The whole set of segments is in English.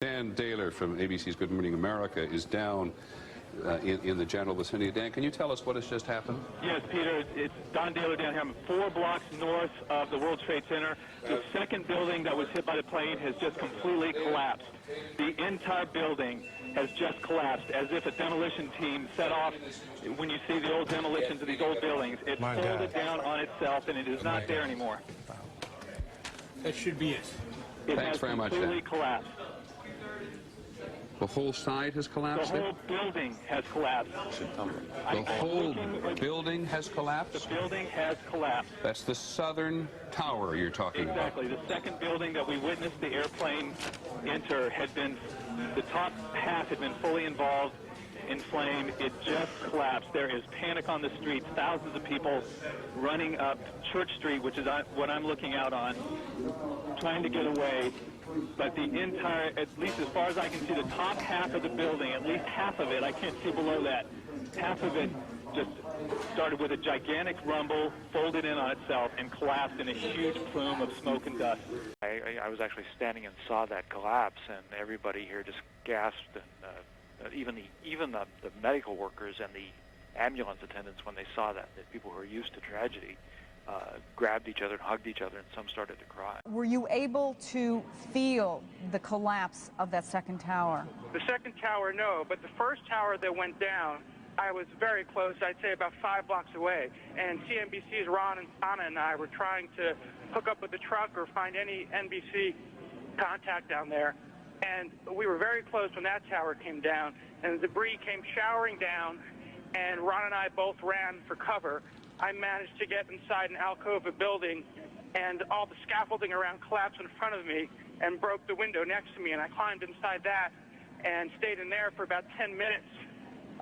Dan Daler from ABC's Good Morning America is down in the general vicinity. Dan, can you tell us what has just happened? Yes, Peter, it's Don Daler down here. I'm 4 blocks north of the World Trade Center. The second building that was hit by the plane has just completely collapsed. The entire building has just collapsed, as if a demolition team set off. When you see the old demolitions of these old buildings, it folded down on itself, and it is not there anymore. That should be it. Thanks very much, Dan. Completely collapsed. The whole side has collapsed? The whole building has collapsed. The whole building has collapsed? The building has collapsed. That's the southern tower you're talking about. Exactly. The second building that we witnessed the airplane enter had been, the top half had been fully involved in flame. It just collapsed. There is panic on the streets. Thousands of people running up Church Street, which is what I'm looking out on, trying to get away. But the entire, at least as far as I can see, the top half of the building, at least half of it, I can't see below that, half of it just started with a gigantic rumble, folded in on itself, and collapsed in a huge plume of smoke and dust. I was actually standing and saw that collapse, and everybody here just gasped, and even the medical workers and the ambulance attendants, when they saw that, the people who are used to tragedy, grabbed each other and hugged each other, and some started to cry. Were you able to feel the collapse of that second tower? The second tower, no, but the first tower that went down, I was very close, I'd say about 5 blocks away, and CNBC's Ron and Anna and I were trying to hook up with the truck or find any NBC contact down there, and we were very close when that tower came down, and the debris came showering down, and Ron and I both ran for cover. I managed to get inside an alcove building, and all the scaffolding around collapsed in front of me and broke the window next to me, and I climbed inside that and stayed in there for about 10 minutes.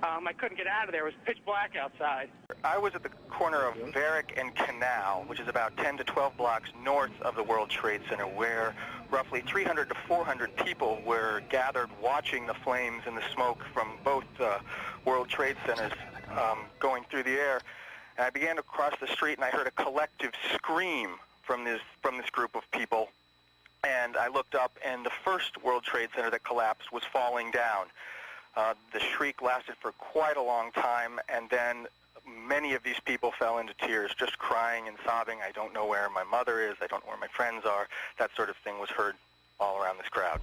I couldn't get out of there. It was pitch black outside. I was at the corner of Varick and Canal, which is about 10 to 12 blocks north of the World Trade Center, where roughly 300 to 400 people were gathered watching the flames and the smoke from both World Trade Centers going through the air. And I began to cross the street, and I heard a collective scream from this group of people. And I looked up, and the first World Trade Center that collapsed was falling down. The shriek lasted for quite a long time, and then many of these people fell into tears, just crying and sobbing. I don't know where my mother is. I don't know where my friends are. That sort of thing was heard all around this crowd.